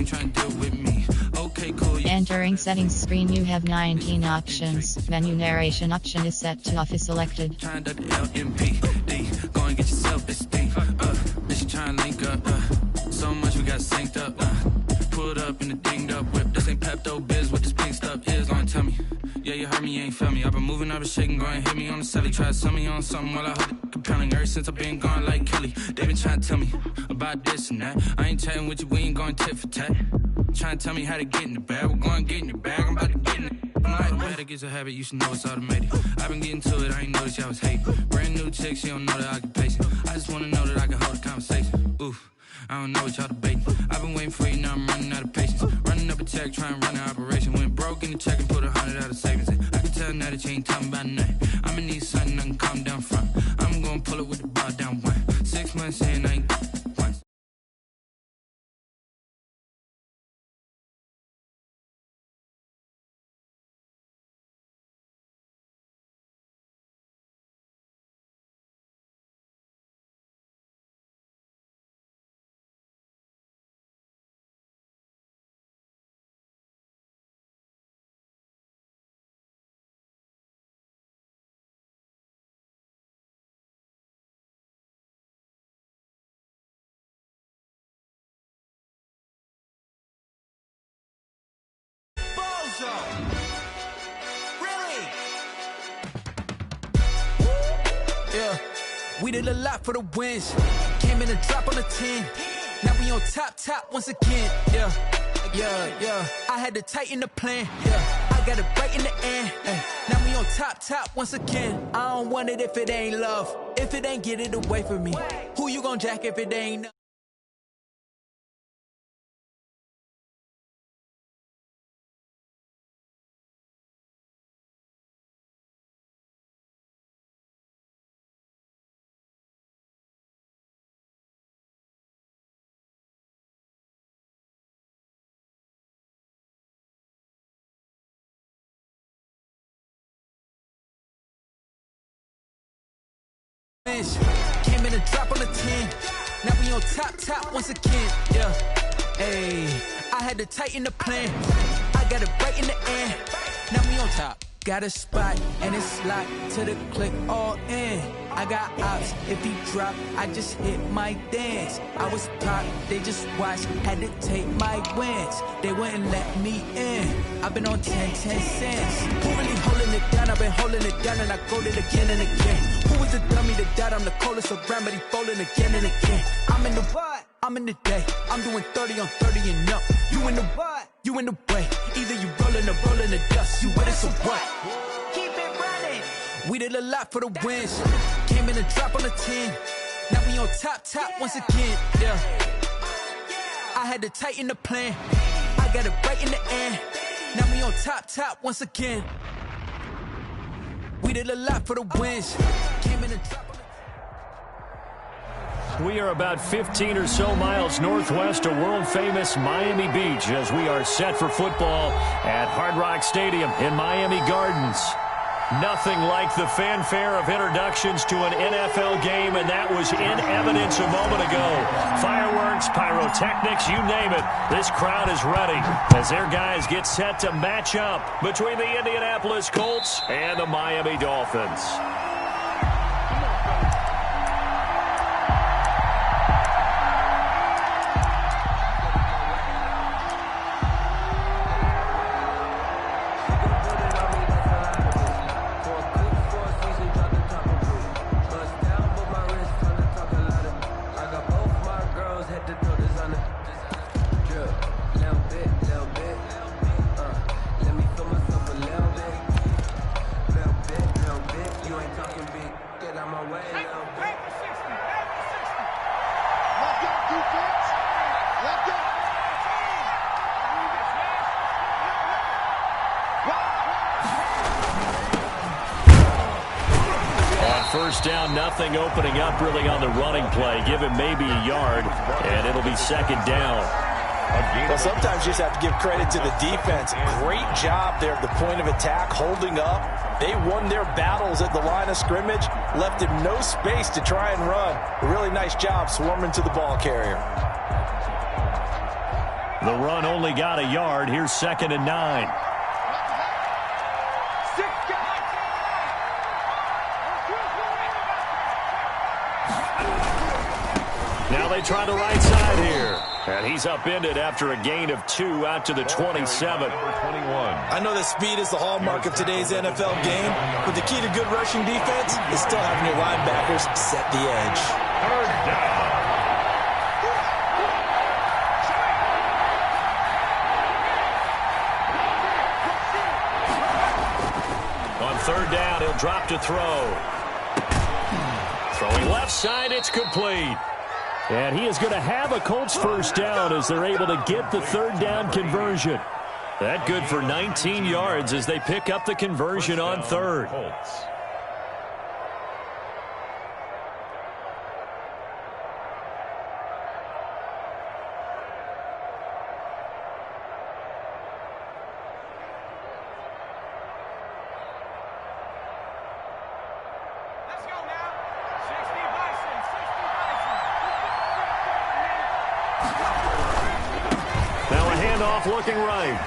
ain't trying to deal with me. Okay, cool. Entering settings screen, you have 19 options. Menu narration option is set to office selected. Trying to LMPD, go and get yourself this thing. Bitch, trying to link up. So much we got synced up. Pulled up in the dinged up whip. This ain't Pepto Biz, what this pink stuff is. Gonna tell me. Yeah, you heard me, you ain't felt me. I've been moving, I've been shaking, go and hit me on the celly. Try to sell me on something while I hold it compelling. Ever since I've been gone like Kelly, they been trying to tell me about this and that. I ain't chatting with you, we ain't going tit for tat. Trying to tell me how to get in the bag. We're going to get in the bag, I'm about to get in it. I'm like, that gets a habit, you should know it's automated. I've been getting to it, I ain't noticed y'all was hating. Brand new chick, she don't know the occupation. I just wanna know that I can hold a conversation. Oof, I don't know what y'all debating. I've been waiting for you, now I'm running out of patience. Running up a check, trying to run an operation. Went broke in the check and put 100 out of savings in. I can tell now that you ain't talking about nothing. I'ma need something I can calm down from. I'm gonna pull it with the bar down one. 6 months in, I ain't once. Really? Yeah, we did a lot for the wins. Came in a drop on the 10. Now we on top once again. Yeah. I had to tighten the plan. Yeah, I got it right in the end. Now we on top once again. I don't want it if it ain't love. If it ain't, get it away from me. Who you gon' jack if it ain't? Came in a drop on the 10. Now we on top once again. Yeah, ayy, I had to tighten the plan. I got it right in the end. Now we on top. Got a spot and it's locked to the click all in. I got ops, if he drop, I just hit my dance. I was top, they just watched, had to take my wins. They wouldn't let me in. I've been on 10 cents. Who really holding it down? I've been holding it down and I go it again and again. Who was the dummy that died? I'm the coldest around, but he folding again and again. I'm in the what? I'm in the day. I'm doing 30 on 30 and up. You in the what? You in the way. Either you rolling or rolling the dust. You with it, so what? Keep it running. We did a lot for the wins. Came in a drop on the 10. Now we on top once again. Yeah. I had to tighten the plan. I got it right in the end. Now we on top once again. We did a lot for the wins. Came in a drop. We are about 15 or so miles northwest of world-famous Miami Beach as we are set for football at Hard Rock Stadium in Miami Gardens. Nothing like the fanfare of introductions to an NFL game, and that was in evidence a moment ago. Fireworks, pyrotechnics, you name it. This crowd is ready as their guys get set to match up between the Indianapolis Colts and the Miami Dolphins. First down, nothing opening up really on the running play. Give him maybe a yard, and it'll be second down. Well, sometimes you just have to give credit to the defense. Great job there at the point of attack, holding up. They won their battles at the line of scrimmage, left him no space to try and run. A really nice job swarming to the ball carrier. The run only got a yard. Here's 2nd and 9. Now they try the right side here. And he's upended after a gain of 2 out to the 27. I know that speed is the hallmark of today's NFL game, but the key to good rushing defense is still having your linebackers set the edge. 3rd down. On 3rd down, he'll drop to throw. Throwing left side, it's complete. And he is going to have a Colts first down as they're able to get the 3rd down conversion. That good for 19 yards as they pick up the conversion on 3rd. Now a handoff looking right.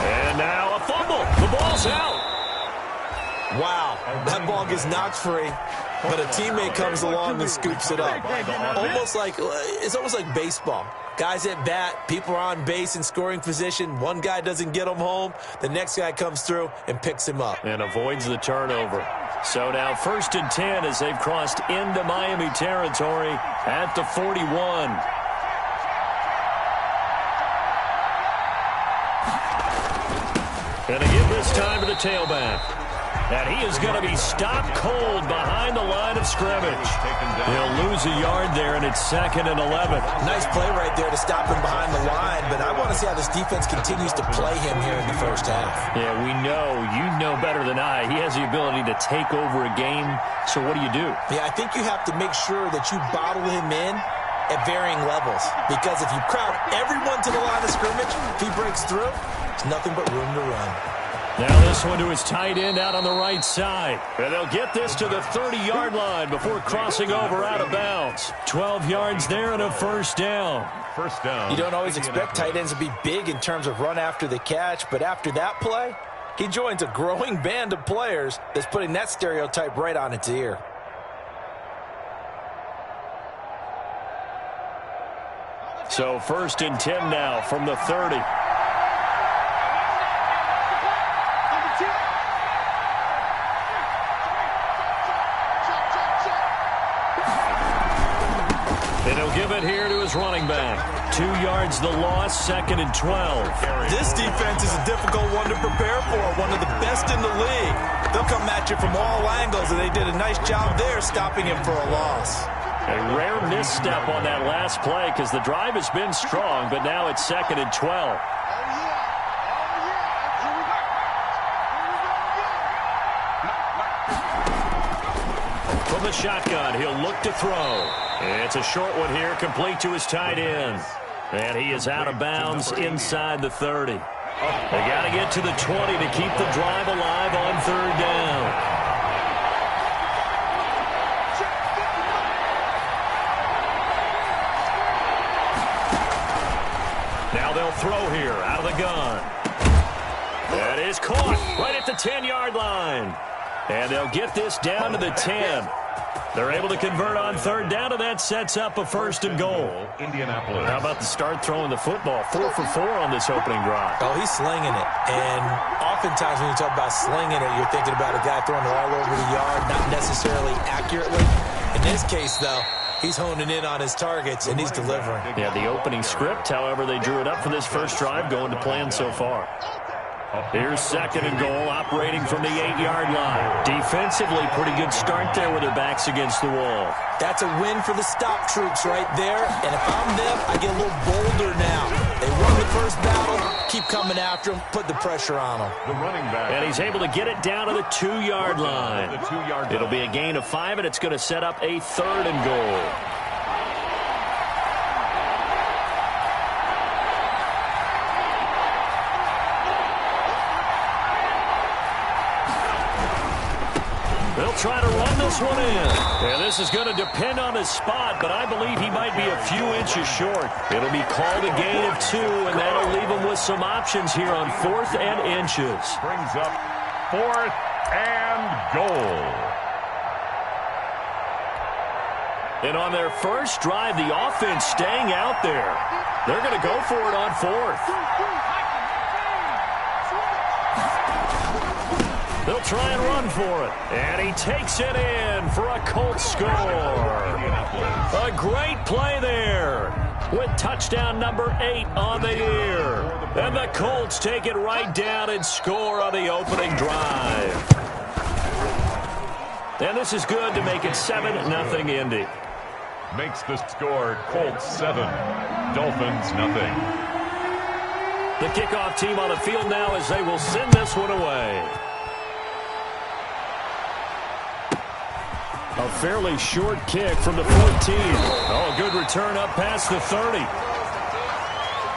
And now a fumble. The ball's out. Wow, that ball gets knocked free, but a teammate comes along and scoops it up. It's almost like baseball. Guys at bat, people are on base in scoring position. One guy doesn't get him home. The next guy comes through and picks him up. And avoids the turnover. So now 1st and 10 as they've crossed into Miami territory at the 41. And they give this time to the tailback. And he is going to be stopped cold behind the line of scrimmage. He'll lose a yard there, and it's 2nd and 11. Nice play right there to stop him behind the line, but I want to see how this defense continues to play him here in the first half. Yeah, we know. You know better than I. He has the ability to take over a game, so what do you do? Yeah, I think you have to make sure that you bottle him in at varying levels, because if you crowd everyone to the line of scrimmage, if he breaks through, there's nothing but room to run. Now this one to his tight end out on the right side. And they'll get this to the 30-yard line before crossing over out of bounds. 12 yards there and a first down. First down. You don't always expect tight ends to be big in terms of run after the catch, but after that play, he joins a growing band of players that's putting that stereotype right on its ear. So 1st and 10 now from the 30. And he'll give it here to his running back. 2 yards the loss, 2nd and 12. This defense is a difficult one to prepare for, one of the best in the league. They'll come at you from all angles, and they did a nice job there stopping him for a loss. A rare misstep on that last play because the drive has been strong, but now it's 2nd and 12. From the shotgun, he'll look to throw. It's a short one here, complete to his tight end. And he is out of bounds inside the 30. They got to get to the 20 to keep the drive alive on 3rd down. Now they'll throw here out of the gun. That is caught right at the 10-yard line. And they'll get this down to the 10. They're able to convert on 3rd down, and that sets up a 1st and goal. Indianapolis. How about the start throwing the football? 4 for 4 on this opening drive. Oh, he's slinging it. And oftentimes when you talk about slinging it, you're thinking about a guy throwing it all over the yard, not necessarily accurately. In this case, though, he's honing in on his targets, and he's delivering. Yeah, the opening script, however, they drew it up for this first drive, going to plan so far. Here's 2nd and goal, operating from the 8-yard line. Defensively, pretty good start there with their backs against the wall. That's a win for the stop troops right there. And if I'm them, I get a little bolder now. They won the first battle, keep coming after him, put the pressure on him. The running back. And he's able to get it down to the 2-yard line. It'll be a gain of 5, and it's going to set up a 3rd and goal. They'll try to run this one in. And this is going to depend on his spot, but I believe he might be a few inches short. It'll be called a gain of 2, and that'll leave him with some options here on 4th and inches. Brings up 4th and goal. And on their first drive, the offense staying out there. They're going to go for it on 4th. They'll try and run for it. And he takes it in for a Colts score. A great play there with touchdown number 8 on the year. And the Colts take it right down and score on the opening drive. And this is good to make it 7-0 Indy. Makes the score Colts 7, Dolphins nothing. The kickoff team on the field now as they will send this one away. A fairly short kick from the 14. Oh, a good return up past the 30.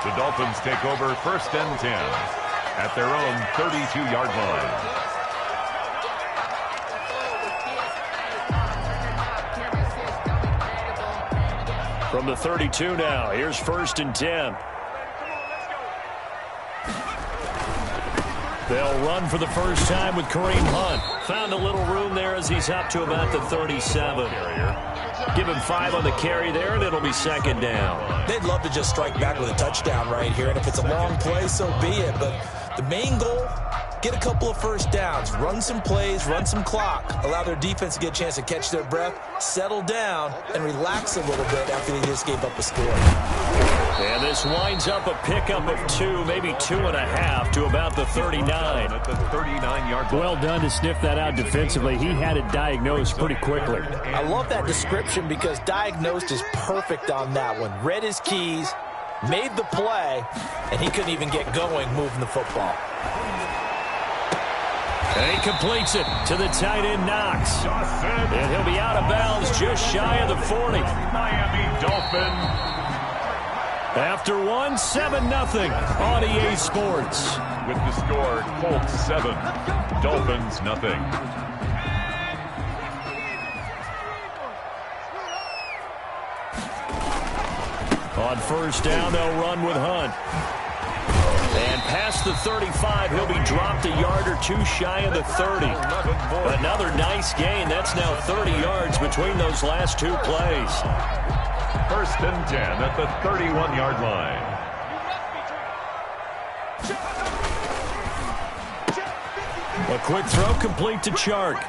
The Dolphins take over 1st and 10 at their own 32-yard line. From the 32 now, here's 1st and 10. They'll run for the first time with Kareem Hunt. Found a little room there as he's up to about the 37. Give him 5 on the carry there, and it'll be 2nd down. They'd love to just strike back with a touchdown right here, and if it's a long play, so be it. But the main goal, get a couple of first downs, run some plays, run some clock, allow their defense to get a chance to catch their breath, settle down, and relax a little bit after they just gave up a score. And this winds up a pickup of 2, maybe 2.5 to about the 39. At the 39-yard line. Well done to sniff that out defensively. He had it diagnosed pretty quickly. I love that description because diagnosed is perfect on that one. Read his keys, made the play, and he couldn't even get going moving the football. And he completes it to the tight end Knox. And he'll be out of bounds just shy of the 40. Miami Dolphins. After 1, 7-0 on EA Sports. With the score, Colts 7, Dolphins nothing. On 1st down, they'll run with Hunt. And past the 35, he'll be dropped a yard or 2 shy of the 30. Another nice gain. That's now 30 yards between those last 2 plays. 1st and 10 at the 31-yard line. A quick throw complete to Chark.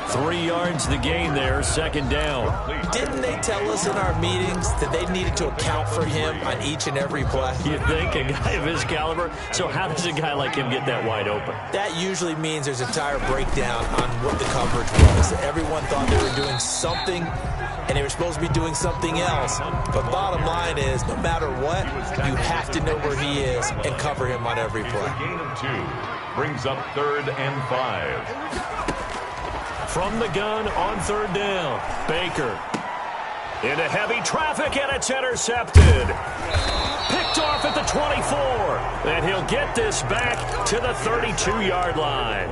3 yards the gain there, 2nd down. Didn't they tell us in our meetings that they needed to account for him on each and every play? You think, a guy of his caliber? So how does a guy like him get that wide open? That usually means there's a entire breakdown on what the coverage was. Everyone thought they were doing something, and they were supposed to be doing something else. But bottom line is, no matter what, you have to know where he is and cover him on every play. Gain of 2 brings up 3rd and 5. From the gun on 3rd down, Baker. Into heavy traffic, and it's intercepted. Picked off at the 24. And he'll get this back to the 32-yard line.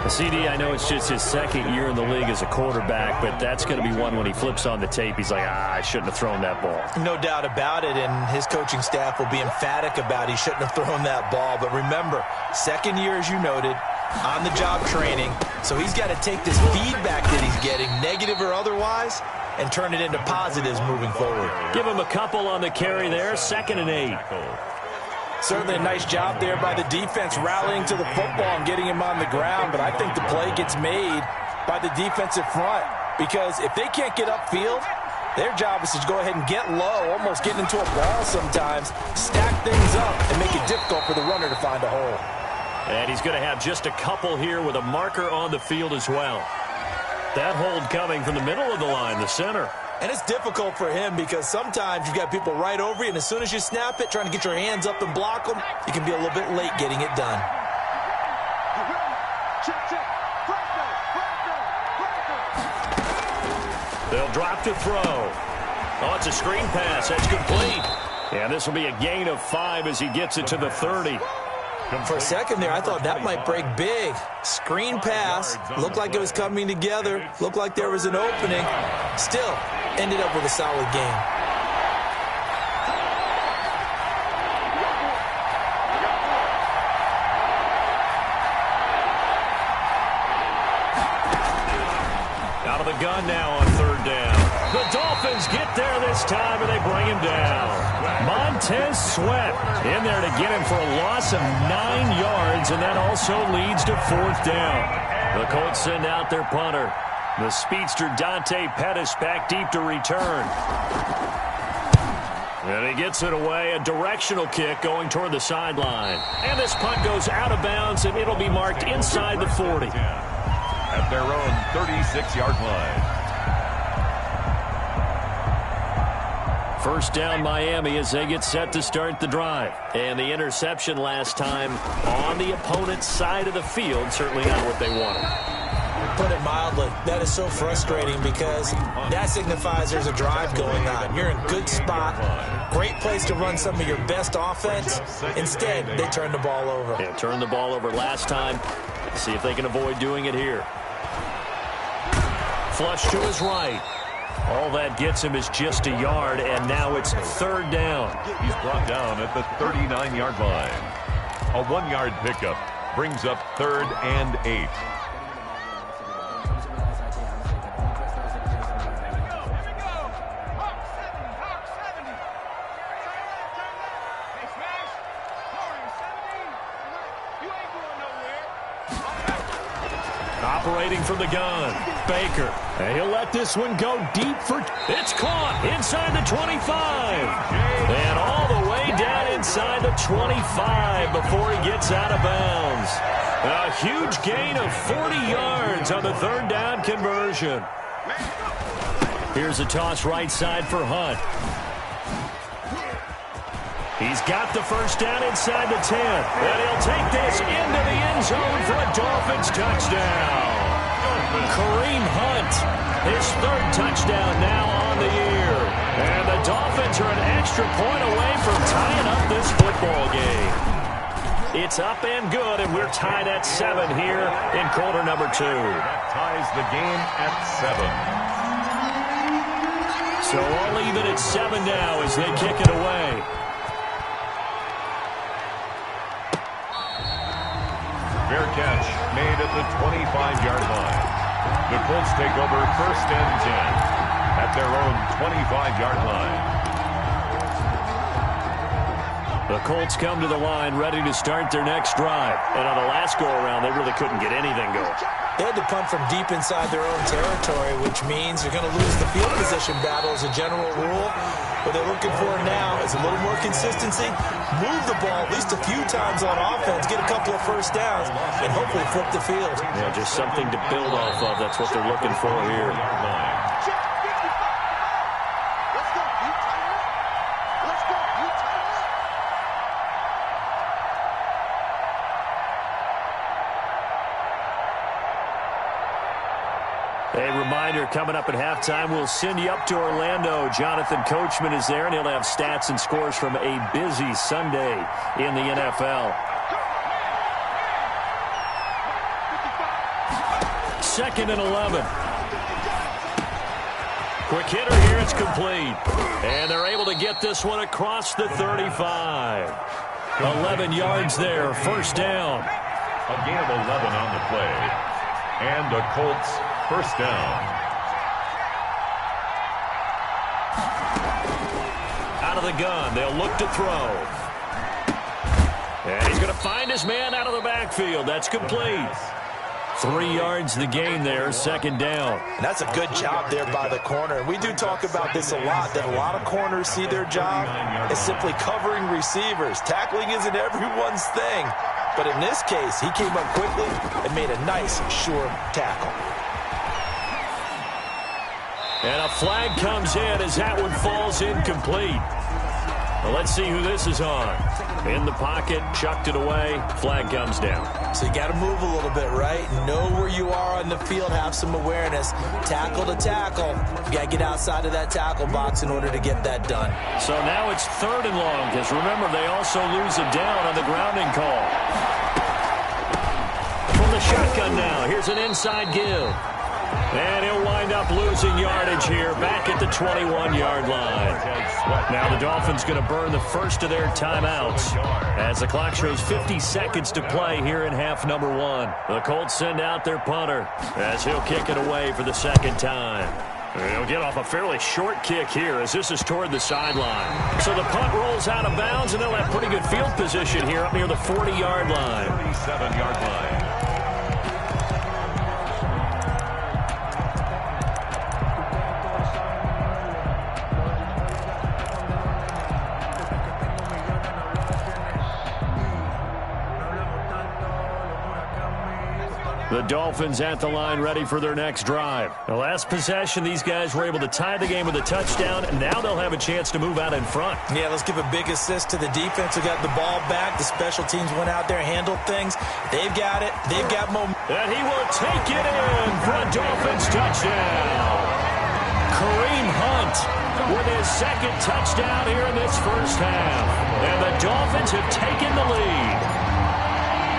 CD, I know it's just his 2nd year in the league as a quarterback, but that's going to be one when he flips on the tape. He's like, I shouldn't have thrown that ball. No doubt about it, and his coaching staff will be emphatic about he shouldn't have thrown that ball. But remember, 2nd year, as you noted, on-the-job training, so he's got to take this feedback that he's getting, negative or otherwise, and turn it into positives moving forward. Give him a couple on the carry there, 2nd and 8. Certainly a nice job there by the defense rallying to the football and getting him on the ground, but I think the play gets made by the defensive front because if they can't get upfield, their job is to go ahead and get low, almost get into a ball sometimes, stack things up, and make it difficult for the runner to find a hole. And he's going to have just a couple here with a marker on the field as well. That hold coming from the middle of the line, the center. And it's difficult for him because sometimes you've got people right over you, and as soon as you snap it, trying to get your hands up and block them, you can be a little bit late getting it done. They'll drop to throw. Oh, it's a screen pass. That's complete. And this will be a gain of 5 as he gets it to the 30. For a second there, I thought that might break big. Screen pass. Looked like it was coming together. Looked like there was an opening. Still, ended up with a solid game. Out of the gun now on third down. The Dolphins get there this time, and they bring him down. Montez Sweat in there to get him for a loss of 9 yards, and that also leads to fourth down. The Colts send out their punter. The speedster Dante Pettis back deep to return. And he gets it away, a directional kick going toward the sideline. And this punt goes out of bounds, and it'll be marked inside the 40. At their own 36-yard line. First down Miami as they get set to start the drive. And the interception last time on the opponent's side of the field, certainly not what they wanted. Put it mildly, that is so frustrating because that signifies there's a drive going on. You're in a good spot, great place to run some of your best offense. Instead, they turn the ball over. Yeah, turned the ball over last time. See if they can avoid doing it here. Flush to his right. All that gets him is just a yard, and now it's third down. He's brought down at the 39-yard line. A 1-yard pickup brings up 3rd and 8. Operating from the gun, Baker. And he'll let this one go deep for... It's caught inside the 25. And all the way down inside the 25 before he gets out of bounds. A huge gain of 40 yards on the third down conversion. Here's a toss right side for Hunt. He's got the first down inside the 10. And he'll take this into the end zone for a Dolphins touchdown. Kareem Hunt, his third touchdown now on the year. And the Dolphins are an extra point away from tying up this football game. It's up and good, and we're tied at 7 here in quarter number 2. That ties the game at 7. So all even at 7 now as they kick it away. Fair catch made at the 25-yard line. The Colts take over 1st and 10 at their own 25-yard line. The Colts come to the line ready to start their next drive. And on the last go-around, they really couldn't get anything going. They had to punt from deep inside their own territory, which means they're going to lose the field position battle as a general rule. What they're looking for now is a little more consistency, move the ball at least a few times on offense, get a couple of first downs, and hopefully flip the field. Yeah, just something to build off of. That's what they're looking for here. A reminder, coming up at halftime, we'll send you up to Orlando. Jonathan Coachman is there, and he'll have stats and scores from a busy Sunday in the NFL. 2nd and 11. Quick hitter here, it's complete. And they're able to get this one across the 35. 11 yards there, first down. A gain of 11 on the play. And the Colts first down. Out of the gun, they'll look to throw. And he's going to find his man out of the backfield. That's complete. 3 yards the gain there, second down. And that's a good job there by the corner. We do talk about this a lot, that a lot of corners see their job as simply covering receivers. Tackling isn't everyone's thing. But in this case, he came up quickly and made a nice, sure tackle. And a flag comes in as that one falls incomplete. Well, let's see who this is on. In the pocket, chucked it away, flag comes down. So you got to move a little bit, right? Know where you are on the field, have some awareness. Tackle to tackle. You got to get outside of that tackle box in order to get that done. So now it's 3rd and long, because remember, they also lose a down on the grounding call. From the shotgun now, here's an inside give. And he'll wind up losing yardage here, back at the 21-yard line. Now the Dolphins going to burn the first of their timeouts as the clock shows 50 seconds to play here in half number 1. The Colts send out their punter as he'll kick it away for the second time. He'll get off a fairly short kick here as this is toward the sideline. So the punt rolls out of bounds, and they'll have pretty good field position here up near the 40-yard line. 37-yard line. The Dolphins at the line ready for their next drive. The last possession, these guys were able to tie the game with a touchdown, and now they'll have a chance to move out in front. Yeah, let's give a big assist to the defense who got the ball back. The special teams went out there, handled things. They've got it. They've got momentum. And he will take it in for a Dolphins touchdown. Kareem Hunt with his second touchdown here in this first half. And the Dolphins have taken the lead.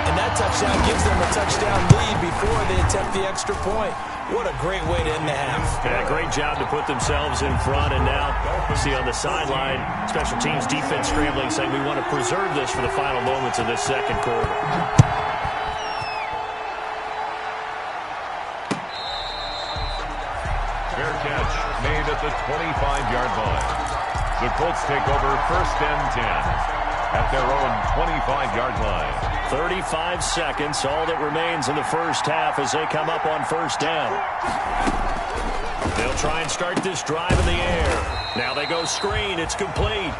And that touchdown gives them a touchdown lead before they attempt the extra point. What a great way to end the half. Yeah, great job to put themselves in front. And now, see on the sideline, special teams defense scrambling, saying we want to preserve this for the final moments of this second quarter. Fair catch made at the 25-yard line. The Colts take over 1st and 10 at their own 25-yard line. 35 seconds, all that remains in the first half as they come up on first down. They'll try and start this drive in the air. Now they go screen. It's complete.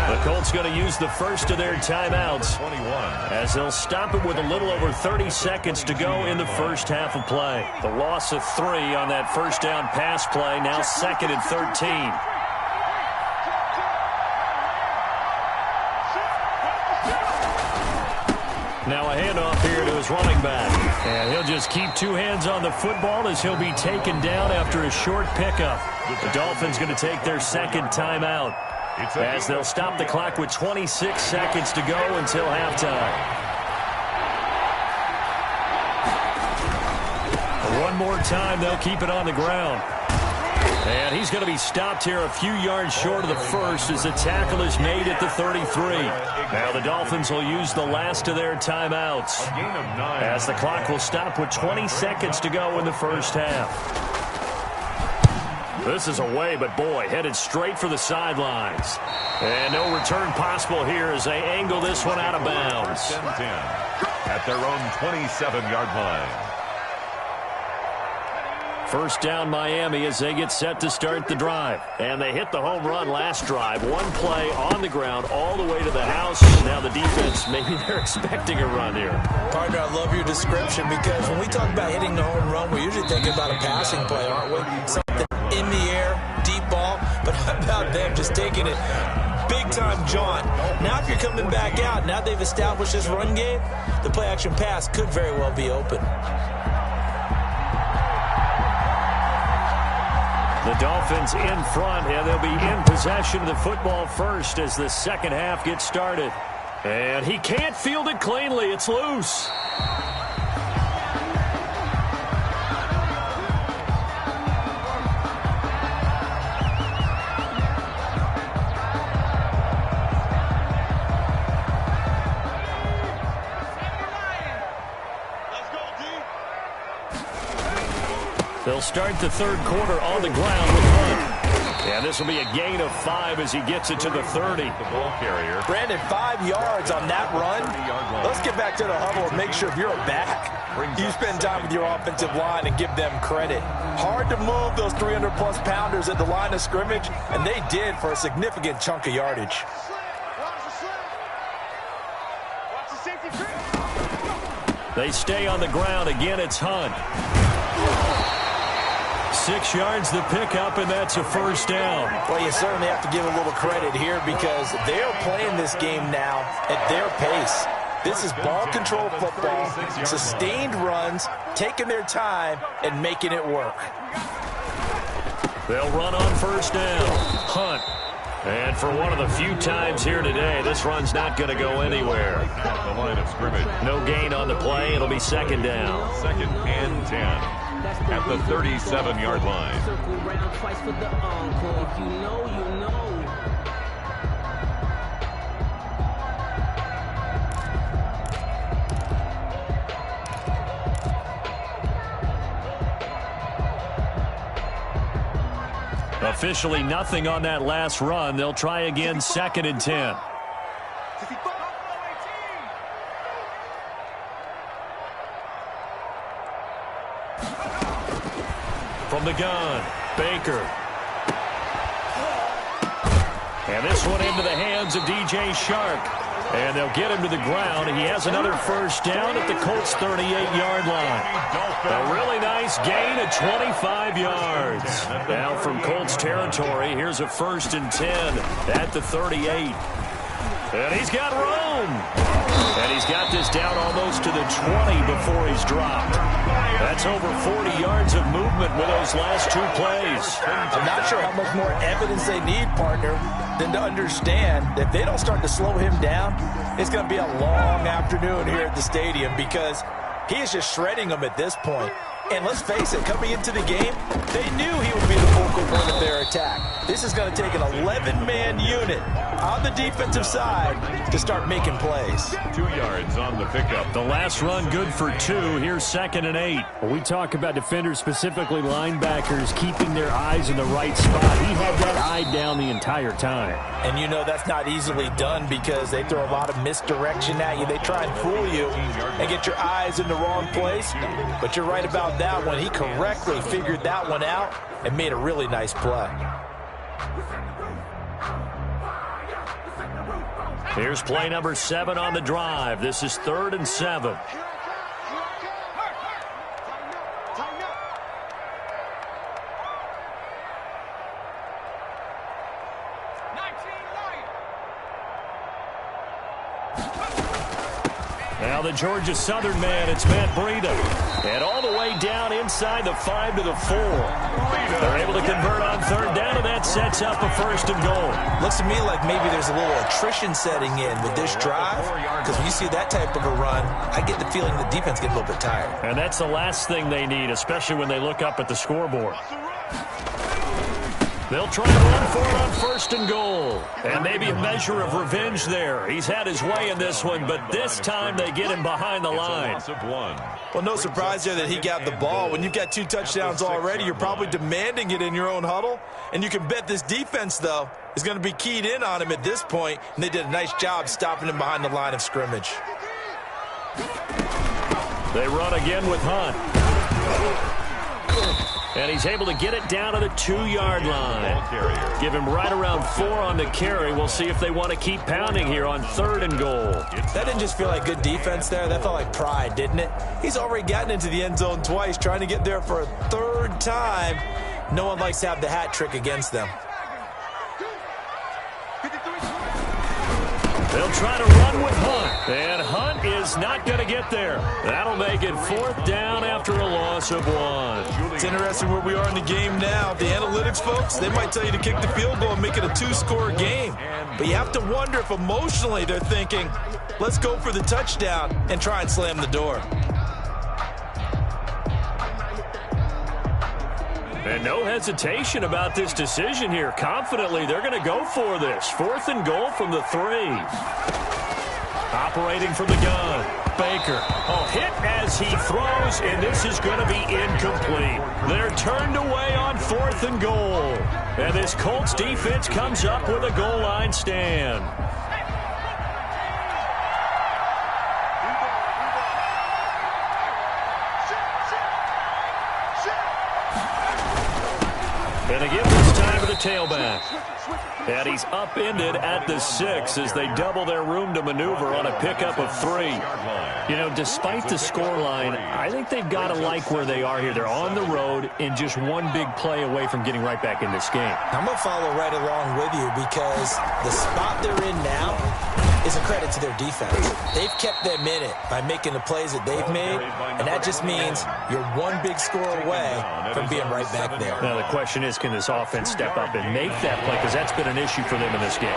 The Colts going to use the first of their timeouts as they'll stop it with a little over 30 seconds to go in the first half of play. The loss of 3 on that first down pass play, now 2nd and 13. Now a handoff here to his running back. And he'll just keep 2 hands on the football as he'll be taken down after a short pickup. The Dolphins going to take their second timeout as they'll stop the clock with 26 seconds to go until halftime. One more time, they'll keep it on the ground. And he's going to be stopped here a few yards short of the first as the tackle is made at the 33. Now the Dolphins will use the last of their timeouts as the clock will stop with 20 seconds to go in the first half. This is away, but boy, headed straight for the sidelines. And no return possible here as they angle this one out of bounds. 1st and 10 at their own 27-yard line. First down Miami as they get set to start the drive. And they hit the home run last drive. One play on the ground all the way to the house. Now the defense, maybe they're expecting a run here. Partner, I love your description because when we talk about hitting the home run, we're usually thinking about a passing play, aren't we? Something in the air, deep ball. But how about them just taking it big-time jaunt? Now if you're coming back out, now they've established this run game, the play-action pass could very well be open. The Dolphins in front, and they'll be in possession of the football first as the second half gets started. And he can't field it cleanly. It's loose. They'll start the third quarter on the ground with Hunt. And this will be a gain of 5 as he gets it to the 30. The ball carrier. Brandon, 5 yards on that run. Let's get back to the huddle and make sure if you're back, you spend time with your offensive line and give them credit. Hard to move those 300-plus pounders at the line of scrimmage, and they did for a significant chunk of yardage. They stay on the ground. Again, it's Hunt. 6 yards the pickup, and that's a first down. Well, you certainly have to give a little credit here because they are playing this game now at their pace. This is ball control football, sustained runs, taking their time, and making it work. They'll run on first down. Hunt. And for one of the few times here today, this run's not going to go anywhere. At the line of scrimmage. No gain on the play. It'll be second down. 2nd and 10 at the 37-yard line. Circle round twice for the encore. If you know, you know. Officially nothing on that last run. They'll try again, 2nd and 10. From the gun, Baker. And this one into the hands of DJ Shark. And they'll get him to the ground. He has another first down at the Colts' 38-yard line. A really nice gain of 25 yards. Now from Colts territory, here's a 1st and 10 at the 38. And he's got room. And he's got this down almost to the 20 before he's dropped. That's over 40 yards of movement with those last 2 plays. I'm not sure how much more evidence they need, partner, than to understand that if they don't start to slow him down, it's going to be a long afternoon here at the stadium because he is just shredding them at this point. And let's face it, coming into the game, they knew he would be the focal point of their attack. This is going to take an 11-man unit on the defensive side to start making plays. 2 yards on the pickup. The last run good for 2. Here's 2nd and 8. When we talk about defenders, specifically linebackers, keeping their eyes in the right spot. He had that eye down the entire time. And you know that's not easily done because they throw a lot of misdirection at you. They try and fool you and get your eyes in the wrong place. But you're right about that one. He correctly figured that one out and made a really nice play. Here's play number 7 on the drive. This is 3rd and 7. Now the Georgia Southern man, it's Matt Breida. And all the way down inside the 5 to the 4. They're able to convert on 3rd down, and that sets up a 1st and goal. Looks to me like maybe there's a little attrition setting in with this drive, because when you see that type of a run, I get the feeling the defense gets a little bit tired. And that's the last thing they need, especially when they look up at the scoreboard. They'll try to run for it on 1st and goal. And maybe a measure of revenge there. He's had his way in this one, but this time they get him behind the line. Well, no surprise there that he got the ball. When you've got 2 touchdowns already, you're probably demanding it in your own huddle. And you can bet this defense, though, is going to be keyed in on him at this point. And they did a nice job stopping him behind the line of scrimmage. They run again with Hunt. And he's able to get it down to the 2-yard line. Give him right around 4 on the carry. We'll see if they want to keep pounding here on 3rd and goal. That didn't just feel like good defense there. That felt like pride, didn't it? He's already gotten into the end zone twice, trying to get there for a 3rd time. No one likes to have the hat trick against them. They'll try to run with Hunt. And Hunt is not going to get there. That'll make it 4th down after a loss of 1. It's interesting where we are in the game now. The analytics folks, they might tell you to kick the field goal and make it a 2-score game. But you have to wonder if emotionally they're thinking, let's go for the touchdown and try and slam the door. And no hesitation about this decision here. Confidently, they're going to go for this. 4th and goal from the 3. Operating from the gun, Baker. Hit as he throws, and this is going to be incomplete. They're turned away on 4th and goal. And this Colts defense comes up with a goal line stand. And again, this time for the tailback. And he's upended at the 6 as they double their room to maneuver on a pickup of 3. You know, despite the scoreline, I think they've got to like where they are here. They're on the road and just one big play away from getting right back in this game. I'm going to follow right along with you because the spot they're in now is a credit to their defense. They've kept them in it by making the plays that they've made, and that just means you're one big score away from being right back there. Now, the question is, can this offense step up and make that play? Because that's been an issue for them in this game.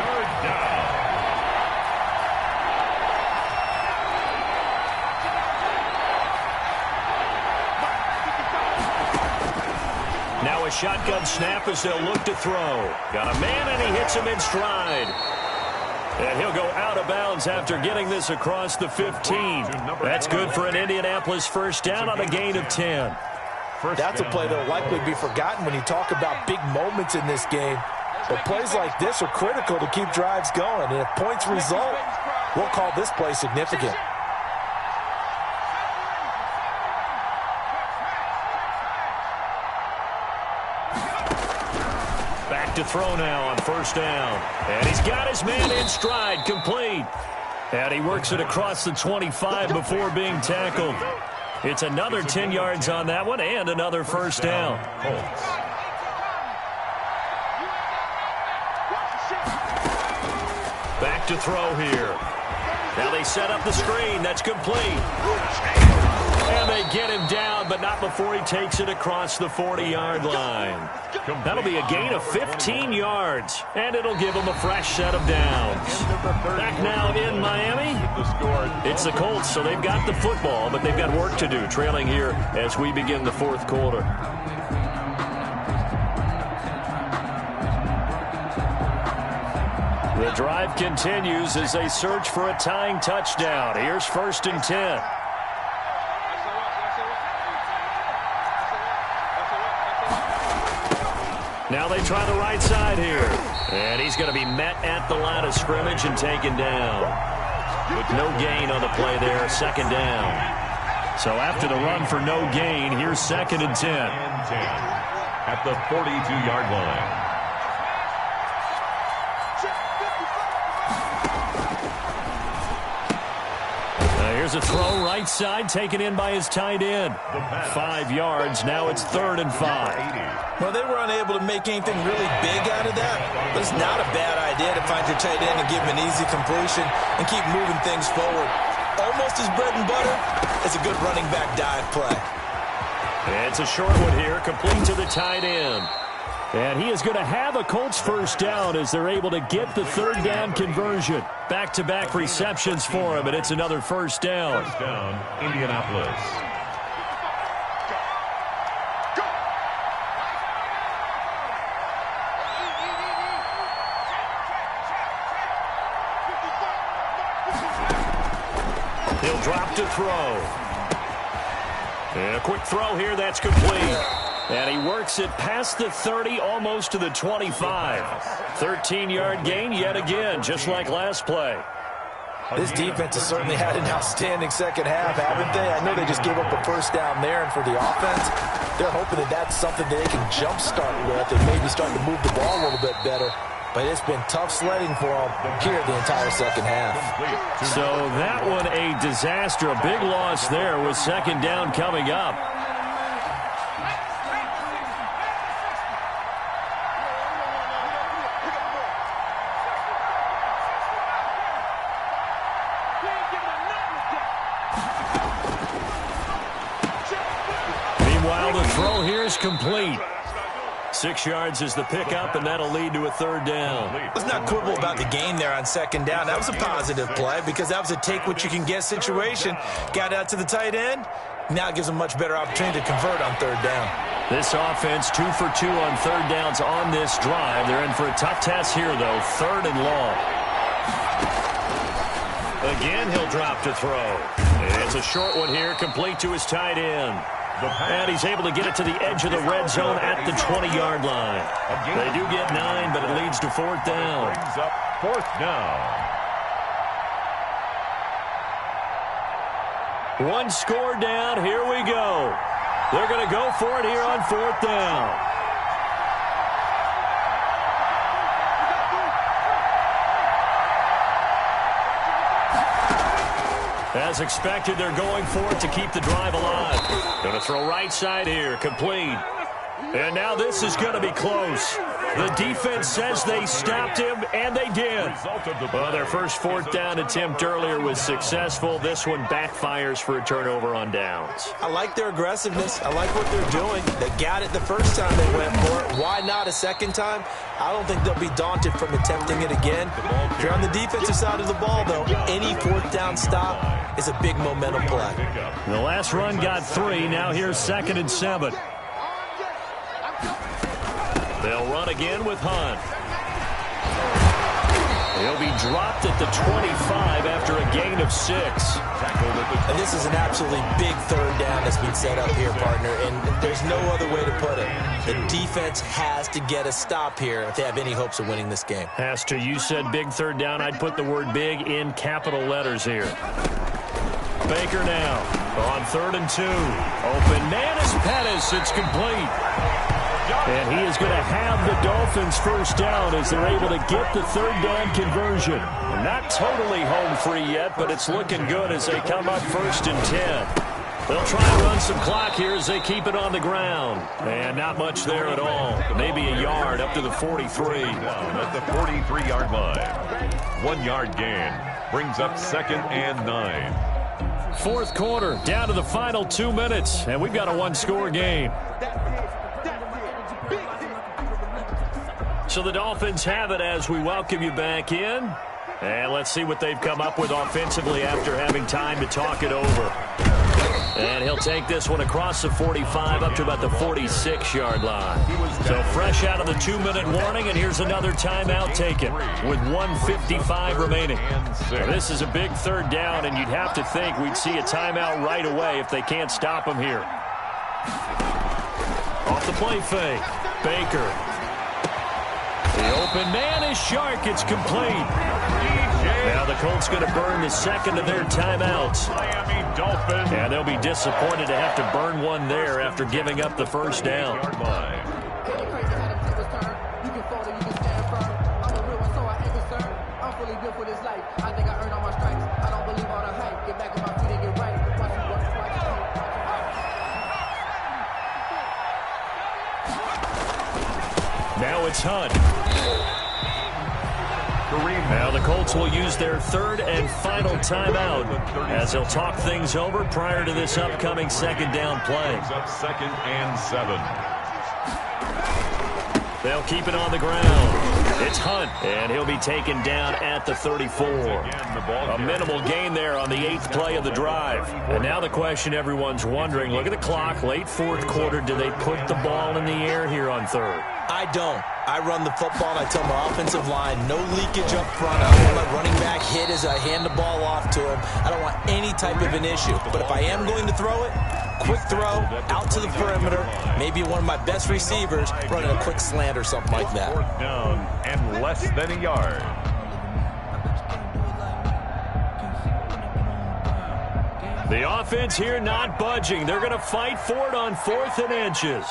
Now a shotgun snap as they'll look to throw. Got a man, and he hits him in stride. And he'll go out of bounds after getting this across the 15. That's good for an Indianapolis first down on a gain of 10. That's a play that will likely be forgotten when you talk about big moments in this game. But plays like this are critical to keep drives going. And if points result, we'll call this play significant. Back to throw now on first down. And he's got his man in stride, complete. And he works it across the 25 before being tackled. It's another 10 yards on that one and another first down. Back to throw here. Now they set up the screen. That's complete. And they get him down, but not before he takes it across the 40-yard line. That'll be a gain of 15 yards, and it'll give them a fresh set of downs. Back now in Miami, it's the Colts, so they've got the football, but they've got work to do, trailing here as we begin the fourth quarter. The drive continues as they search for a tying touchdown. Here's 1st and 10. Now they try the right side here. And he's going to be met at the line of scrimmage and taken down. With no gain on the play there, 2nd down. So after the run for no gain, here's 2nd and 10. At the 42-yard line. Here's a throw right side taken in by his tight end. 5 yards. Now it's 3rd and 5. Well, they were unable to make anything really big out of that, but it's not a bad idea to find your tight end and give him an easy completion and keep moving things forward. Almost as bread and butter as a good running back dive play. It's a short one here, complete to the tight end. And he is going to have a Colts first down as they're able to get the 3rd down conversion. Back-to-back receptions for him, and it's another first down. First down, Indianapolis. He'll drop to throw. And a quick throw here, that's complete. And he works it past the 30, almost to the 25. 13-yard gain yet again, just like last play. This defense has certainly had an outstanding second half, haven't they? I know they just gave up a first down there, and for the offense, they're hoping that that's something that they can jumpstart with and maybe start to move the ball a little bit better. But it's been tough sledding for them here the entire second half. So that one a disaster, a big loss there with 2nd down coming up. Meanwhile, the throw here is complete. 6 yards is the pickup, and that'll lead to a 3rd down. Let's not quibble about the gain there on 2nd down. That was a positive play because that was a take-what-you-can-get situation. Got out to the tight end. Now it gives them a much better opportunity to convert on 3rd down. This offense 2 for 2 on 3rd downs on this drive. They're in for a tough task here, though. 3rd and long. Again, he'll drop to throw. It's a short one here, complete to his tight end. And he's able to get it to the edge of the red zone at the 20-yard line. They do get 9, but it leads to 4th down. Brings up 4th down. One score down. Here we go. They're going to go for it here on 4th down. As expected, they're going for it to keep the drive alive. Going to throw right side here, complete. And now this is going to be close. The defense says they stopped him, and they did. Well, their first fourth down attempt earlier was successful. This one backfires for a turnover on downs. I like their aggressiveness. I like what they're doing. They got it the first time they went for it. Why not a second time? I don't think they'll be daunted from attempting it again. If you're on the defensive side of the ball, though, any fourth down stop is a big momentum play. The last run got 3. Now here's 2nd and 7. They'll run again with Hunt. He'll be dropped at the 25 after a gain of 6. And this is an absolutely big third down that's been set up here, partner, and there's no other way to put it. The defense has to get a stop here if they have any hopes of winning this game. Has to. You said big third down. I'd put the word big in capital letters here. Baker now on 3rd and 2. Open man is Pettis. It's complete. And he is going to have the Dolphins first down as they're able to get the third down conversion. Not totally home free yet, but it's looking good as they come up 1st and 10. They'll try and run some clock here as they keep it on the ground. And not much there at all. Maybe a yard up to the 43. At the 43-yard line. 1 yard gain brings up 2nd and 9. Fourth quarter, down to the final 2 minutes, and we've got a one-score game. So the Dolphins have it as we welcome you back in. And let's see what they've come up with offensively after having time to talk it over. And he'll take this one across the 45 up to about the 46-yard line. So fresh out of the 2-minute warning, and here's another timeout taken with 1:55 remaining. Now, this is a big third down, and you'd have to think we'd see a timeout right away if they can't stop him here. Off the play fake, Baker. The open man is Shark. It's complete. Now the Colts going to burn the second of their timeouts. And they'll be disappointed to have to burn one there after giving up the first down. Now it's Hunt. Now the Colts will use their third and final timeout as they'll talk things over prior to this upcoming second down play. Up 2nd and 7. They'll keep it on the ground. It's Hunt, and he'll be taken down at the 34. A minimal gain there on the 8th play of the drive. And now the question everyone's wondering, look at the clock, late fourth quarter, do they put the ball in the air here on third? I don't. I run the football, and I tell my offensive line, no leakage up front. I don't let running back hit as I hand the ball off to him. I don't want any type of an issue. But if I am going to throw it, quick throw, out to the perimeter, maybe one of my best receivers running a quick slant or something like that. 4th down and less than a yard. The offense here not budging. They're going to fight for it on 4th and inches.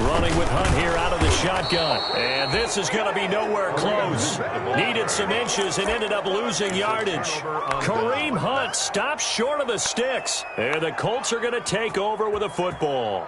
Running with Hunt here out of the shotgun. And this is going to be nowhere close. Needed some inches and ended up losing yardage. Kareem Hunt stops short of the sticks. And the Colts are going to take over with a football.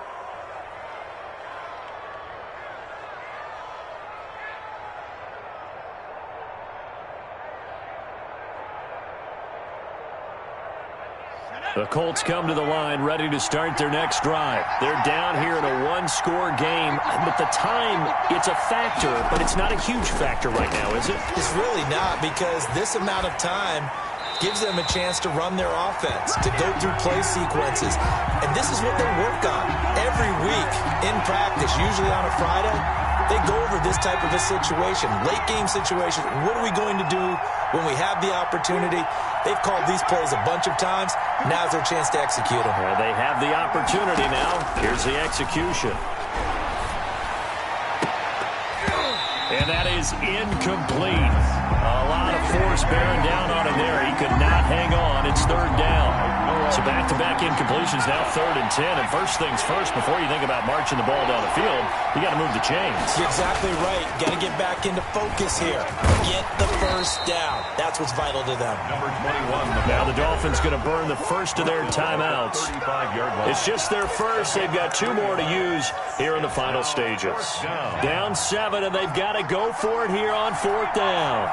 The Colts come to the line ready to start their next drive. They're down here in a one-score game. But the time, it's a factor, but it's not a huge factor right now, is it? It's really not, because this amount of time gives them a chance to run their offense, to go through play sequences. And this is what they work on every week in practice, usually on a Friday. They go over this type of a situation, late game situation. What are we going to do when we have the opportunity? They've called these plays a bunch of times. Now's their chance to execute them. Well, they have the opportunity now. Here's the execution. And that is is incomplete. A lot of force bearing down on him there. He could not hang on. It's third down. So back-to-back incompletions, now 3rd and 10. And first things first, before you think about marching the ball down the field, you got to move the chains. You're exactly right. Got to get back into focus here. Get the first down. That's what's vital to them. Number 21. Now the Dolphins going to burn the first of their timeouts. 35-yard line. It's just their first. They've got 2 more to use here in the final stages. Down 7, and they've got to go for it here on 4th down.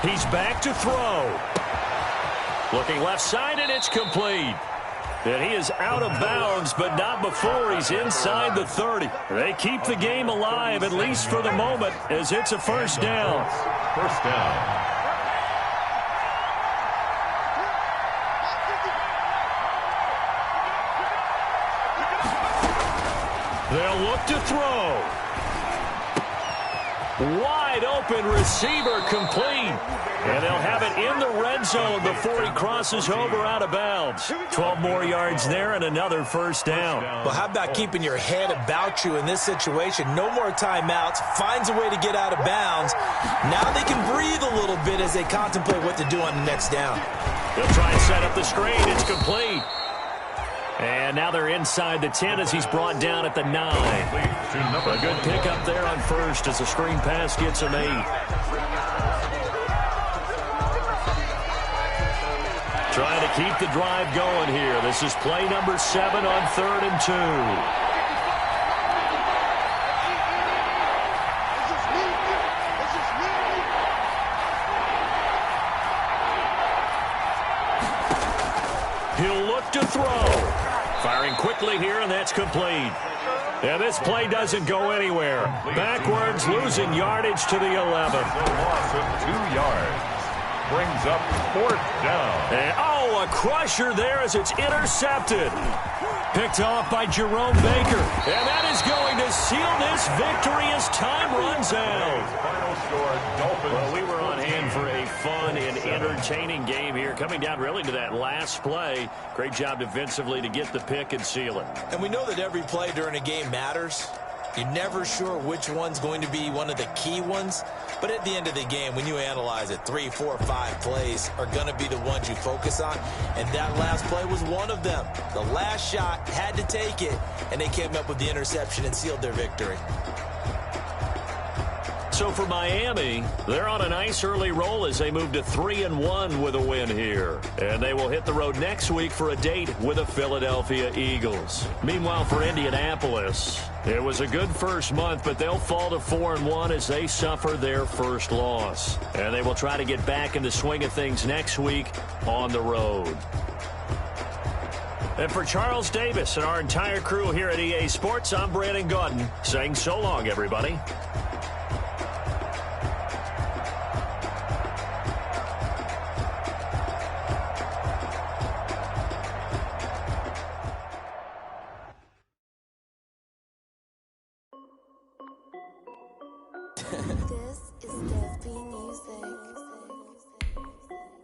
He's back to throw. Looking left side, and it's complete. And he is out of bounds, but not before he's inside the 30. They keep the game alive, at least for the moment, as it's a first down. First down. They'll look to throw. Wide open receiver complete. And they'll have it in the red zone before he crosses over out of bounds. 12 more yards there and another first down. Well, how about keeping your head about you in this situation? No more timeouts. Finds a way to get out of bounds. Now they can breathe a little bit as they contemplate what to do on the next down. They'll try and set up the screen. It's complete. And now they're inside the 10 as he's brought down at the 9. A good pickup there on first as the screen pass gets him 8. Trying to keep the drive going here. This is play number 7 on 3rd and 2. He'll look to throw. Firing quickly here, and that's complete. And this play doesn't go anywhere. Backwards, losing yardage to the 11. A loss of 2 yards. Brings up 4th down. And, a crusher there as it's intercepted. Picked off by Jerome Baker. And that is going to seal this victory as time runs out. Final score, Dolphins. Well, we were on hand for a fun and entertaining game here. Coming down really to that last play. Great job defensively to get the pick and seal it. And we know that every play during a game matters. You're never sure which one's going to be one of the key ones. But at the end of the game, when you analyze it, 3, 4, 5 plays are going to be the ones you focus on. And that last play was one of them. The last shot had to take it, and they came up with the interception and sealed their victory. So for Miami, they're on a nice early roll as they move to 3-1 with a win here. And they will hit the road next week for a date with the Philadelphia Eagles. Meanwhile, for Indianapolis, it was a good first month, but they'll fall to 4-1 as they suffer their first loss. And they will try to get back in the swing of things next week on the road. And for Charles Davis and our entire crew here at EA Sports, I'm Brandon Gaudin saying so long, everybody.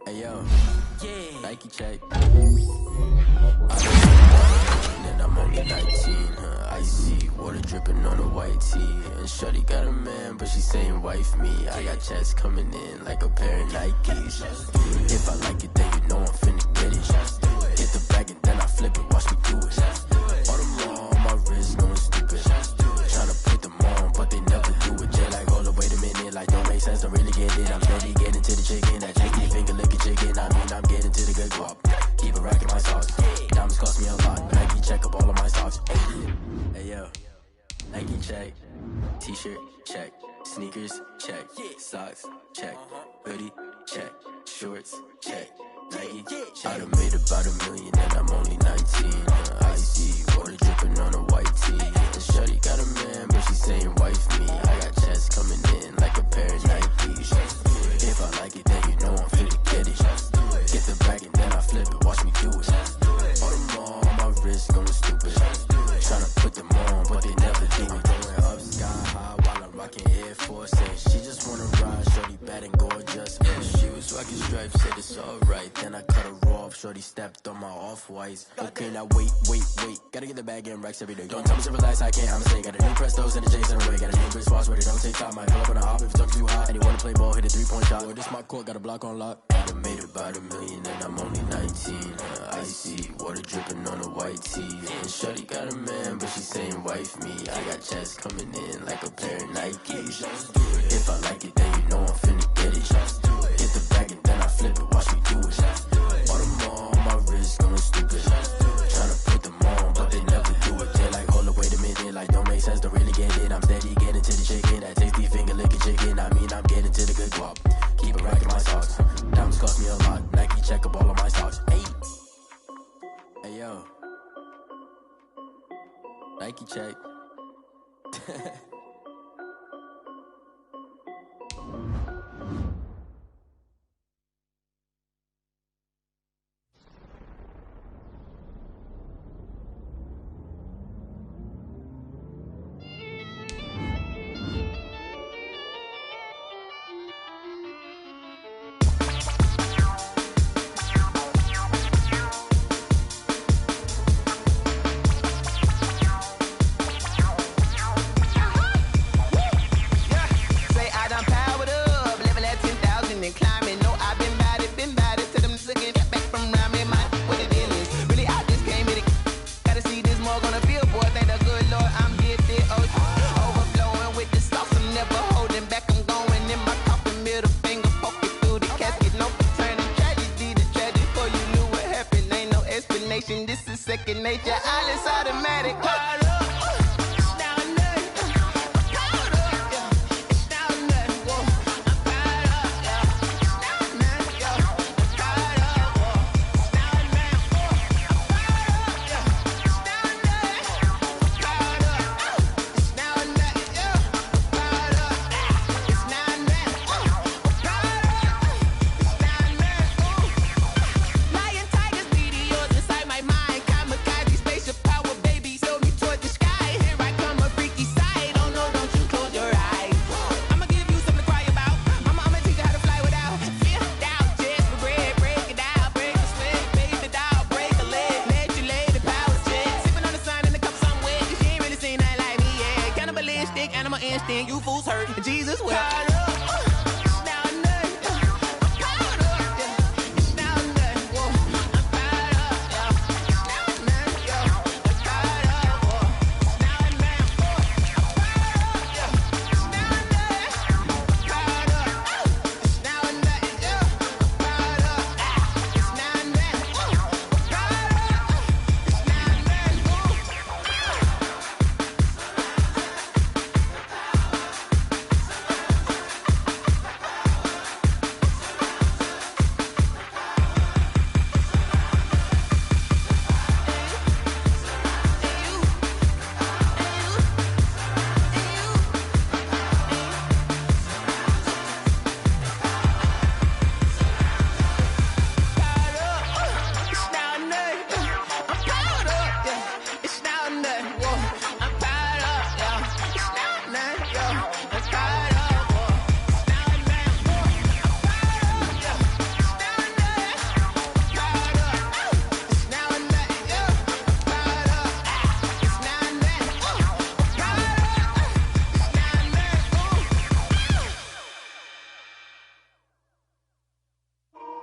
Hey yo, Yeah. Nike check. And I'm only 19, icy water dripping on a white tee. And shorty got a man, but she saying wife me. I got checks coming in like a pair of Nikes. If I like it, then you know I'm finna get it. Hit the bag and then I flip it, watch me do it. All them on my wrist, going stupid. Tryna put them on, but they never do it. Jay like, hold up, wait a minute, like don't make sense, don't really get it. I'm steady getting to the chicken, that cheeky finger licking chicken. I mean, I'm getting to the good guap. Keep it racking my sauce. Diamonds cost me a lot. Nike check up all of my socks. Hey yo, Nike check. T-shirt check. Sneakers check. Socks check. Hoodie check. Shorts check. Nike I done made about $1 million and I'm only 19. Icy water dripping on a white tee. And shorty got a man, but she saying wife me. I got checks coming in like a pair of Nikes. If I like it, then you know I'm finna get it. Get the bag and then I flip it, watch me do it. All them on my wrist going stupid. Tryna put them on, but they never do it. Going up sky high while I'm rocking Air Force. And she just wanna ride, shorty bad and gorgeous. And she was rocking stripes, said it's alright. Then I cut her raw shorty stepped on my off-whites. Okay, now wait. Gotta get the bag and racks every day. Don't tell me to relax, I can't, I'ma say. Got a new Prestos and a Jason away. Got a new Chris Foss, ready, don't take time. Might pull up on a hop if it's talking too hot. And you wanna play ball, hit a 3-point shot. Well, this my court, got a block on lock. I made about $1 million and I'm only 19. Icy, water dripping on a white tee. And shorty got a man, but she saying wife me. I got checks coming in like a pair of Nikes. If I like it, then you know I'm finna get it. Hit the bag and then I flip it, watch me do it. All them on my wrist, going stupid. Tryna put them on, but they never do it. They're like, hold up, wait a minute, like don't make sense, don't really get it. I'm steady getting to the chicken, that tasty finger licking chicken. I mean, I'm getting to the good guap. Keep it racking my socks. Diamonds cost me a lot. Nike check up all of my stocks. Hey yo, Nike check. This is second nature, all is automatic. You fools hurt. Jesus will.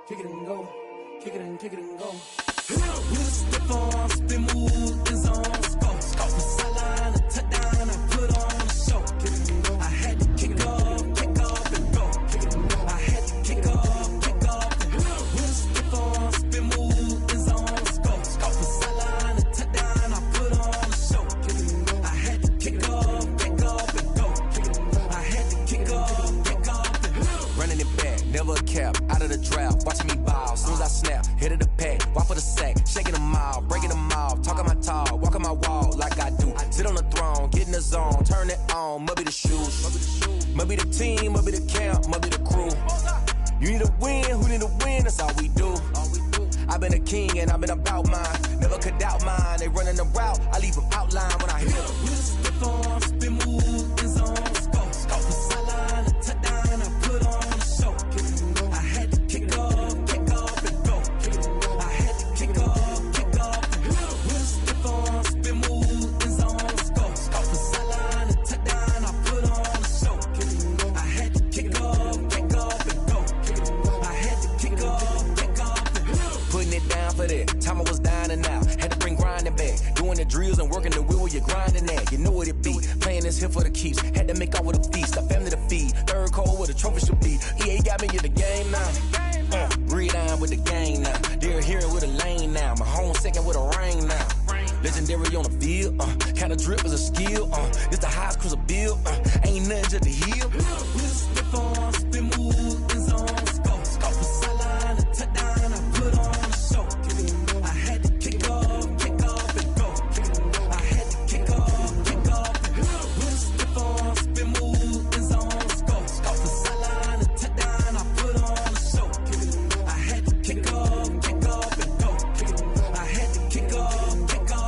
Kick it and go, kick it and go. Out of the drought, watching me ball. Soon as I snap, hit of the pack, walk for the sack, shaking them all, breaking them off, talking my talk, walking my wall like I do. Sit on the throne, get in the zone, turn it on, must be the shoes, must be the team, must be the camp, must be the crew. You need a win, who need a win? That's all we do. I've been a king and I've been about mine, never could doubt mine. They running the route, I leave them outline when I hit them. Step on, spin move, in zone, scope, from sideline to touchdown, I put on the show. I had to kick off and go. I had to off of that. Time I was dying and out. Had to bring grinding back. Doing the drills and working the wheel where you're grinding at. You know what it be. Playing this here for the keeps. Had to make out with a feast. A family to feed. Third cold with a trophy should be. EA got me in the game now. Read on with the gang now. They're hearing with a lane now. My home second with a rain now. Legendary on the field. Kinda drip is a skill. This the highest cruiser bill. Ain't nothing just to heal. Slip on, spin move, and zone. Scope for sideline, a touchdown. I put on a show. I had to kick off and go. I had to kick off and go. Slip on, spin move, and zone. Scope for sideline, a touchdown. I put on a show. I had to kick off and go. I had to kick off and go.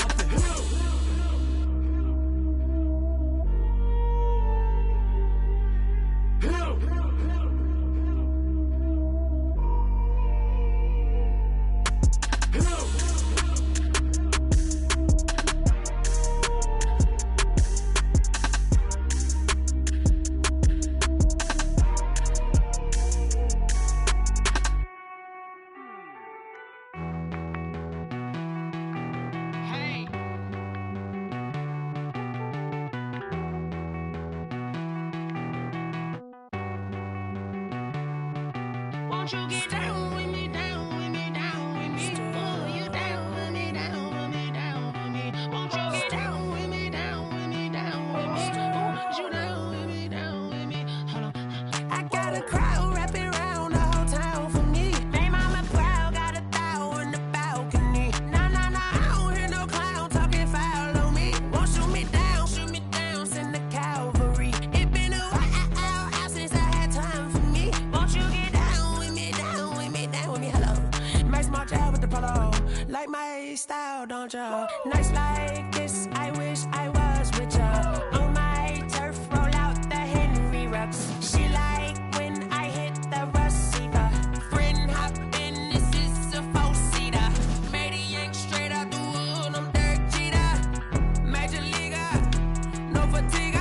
Won't you get down with me, down with me, down with me? Oh, you down with me, down with me, down with me. Won't you get down with me, down with me, down with me? Oh, you down with me, down with me? Hold on. I got a crowd wrapping around the whole town for me. They mama proud, got a thou in the balcony. Nah, I don't hear no clown talking foul on me. Won't shoot me down, send the cavalry. It been a while since I had time for me. Won't you get down with me, down with me, down with me? Hello. Max March out with the polo. Like my style, don't ya? Nights like this, I wish I was with ya. On my turf, roll out the Henry Rux. She like when I hit the receiver. Friend hop in, this is a four-seater. Made a yank straight out the wood, I'm Derek Jeter. Major leaguer, no fatigue.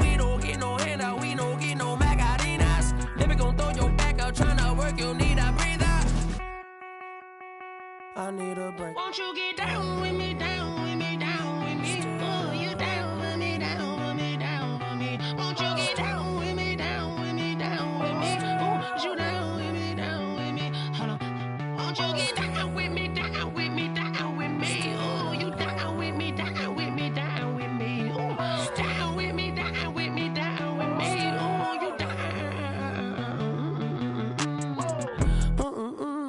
We don't get no handout, we don't get no Magarinas. Never gon' throw your back out, tryna work, you need a breather. I need a break. Won't you get down with me, down with me, down with me? Oh, you down with me, down with me, down with me? Won't you get down with me, down with me, down with me? Oh, you down with me, down with me? Hold on. Won't you get down with me, down with me, down with me? Oh, you down with me, down with me, down with me? Oh, down with me, down with me, down with me? Oh, you down.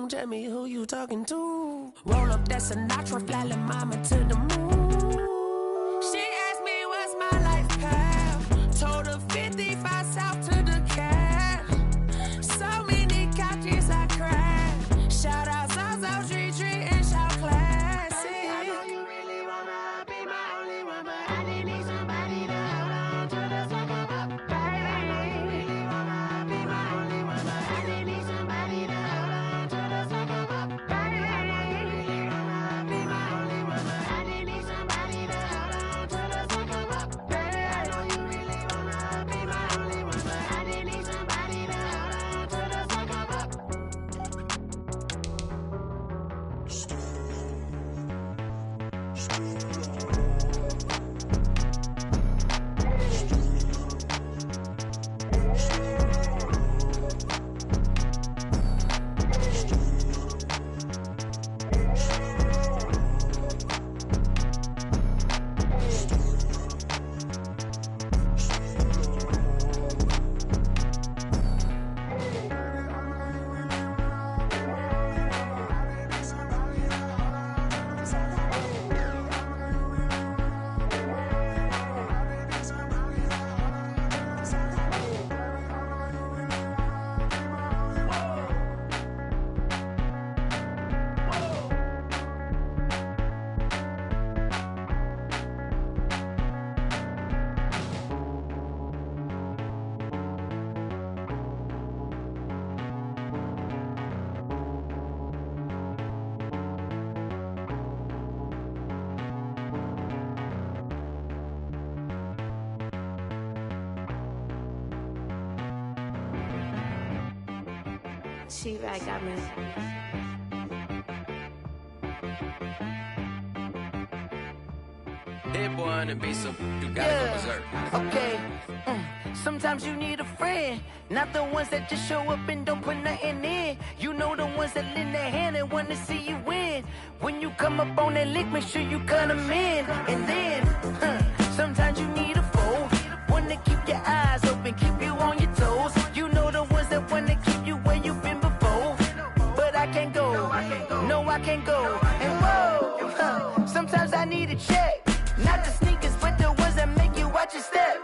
Tell me who you talking to. Roll up that Sinatra, fly la mama to the moon. She asked me what's my life path. Told her 55 south to the cat. So many couches I cried. Shout out South Street and shout classy. I know you really wanna be my only one, but I didn't need somebody to hold on to the sucker up, baby. I know you really wanna be my only one, but I didn't need somebody to hold on to the sucker up, baby. I know you really wanna be my only one, but I didn't need somebody to hold on to the sucker up, baby. I know you really wanna be my only one, but I didn't need somebody to hold on to the sucker up. She right got me. Hit boy on the beat, so you gotta go berserk. Okay. Sometimes you need a friend, not the ones that just show up and don't put nothing in. You know the ones that lend their hand and want to see you win. When you come up on that lick, make sure you cut them in. And then, sometimes you need a foe, one to keep your eyes open, keep you on your toes. You know the ones that want to keep you where you've been before. But I can't go, no I can't go. And whoa, sometimes I need a check. Not the sneakers, but the ones that make you watch your step.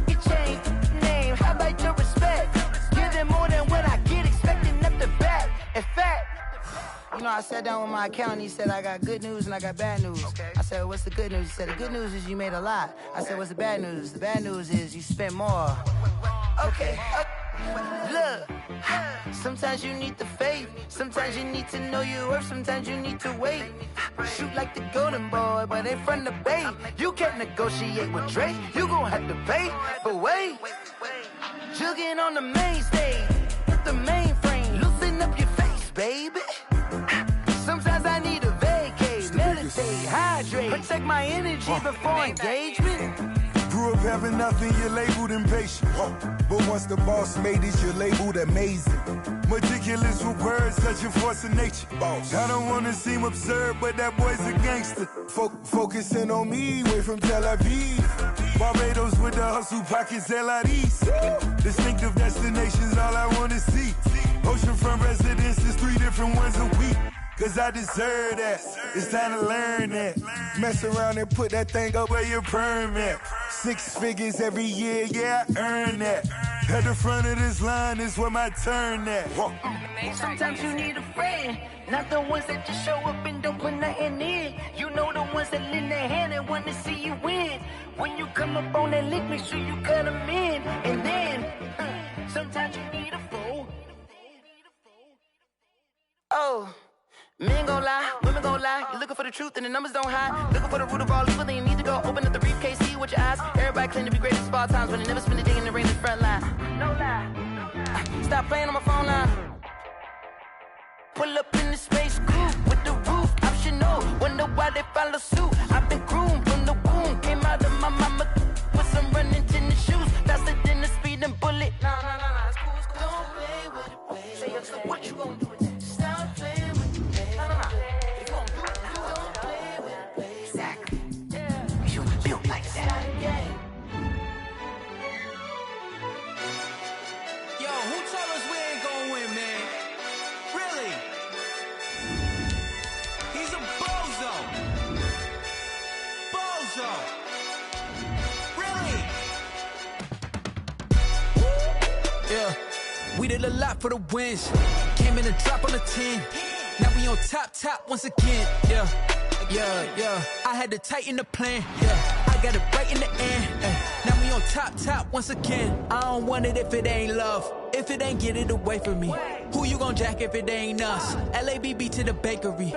You change name, how about your respect? Give them more than what I get, expecting up the back. In fact, you know, I sat down with my accountant, he said I got good news and I got bad news. I said, what's the good news? He said, the good news is you made a lot. I said, what's the bad news? The bad news is you spent more. Okay, look, sometimes you need the faith, sometimes you need to know your worth, sometimes you need to wait. Shoot like the golden boy, but in front of the bay. You can't negotiate with Drake, you gon' have to pay. But wait, jugging on the main stage, the mainframe, loosen up your face, baby. Sometimes I need a vacate, meditate, hydrate, protect my energy before engagement. Grew up having nothing, you're labeled impatient. But once the boss made it, you're labeled amazing. Meticulous with words, such a force of nature. I don't wanna seem absurd, but that boy's a gangster. Focusing on me, way from Tel Aviv. Barbados with the hustle pockets, LIDs. Distinctive destinations, all I wanna see. Oceanfront residences, 3 different ones a week. Cause I deserve that, it's time to learn that. Mess around and put that thing up where your permit. 6 figures every year, yeah, I earn that. At the front of this line is where my turn at. Sometimes you need a friend, not the ones that just show up and don't put nothing in. You know the ones that lend their hand and want to see you win. When you come up on that lick, make sure you cut them in. And then, sometimes you need a foe. Oh. Men gon' lie, women gon' lie. You're looking for the truth and the numbers don't hide. Looking for the root of all evil, then you need to go open up the briefcase, see with your eyes. Everybody claim to be greatest of all times, but they never spend a day in the rain in the front line. No lie. Stop playing on my phone line. Pull up in the space coupe with the roof optional. Wonder why they follow suit. I've been groomed from the womb. Came out of my mama with some running tennis shoes. Faster than the speeding bullet. No, it's cool, it's cool. Don't play with it, baby. Say, what you gon' do with that? Stop playing with it. We did a lot for the wins. Came in a drop on the 10. Now we on top once again. Yeah. I had to tighten the plan. Yeah, I got it right in the end. Now we on top once again. I don't want it if it ain't love. If it ain't, get it away from me. Who you gon' jack if it ain't us? LABB to the bakery.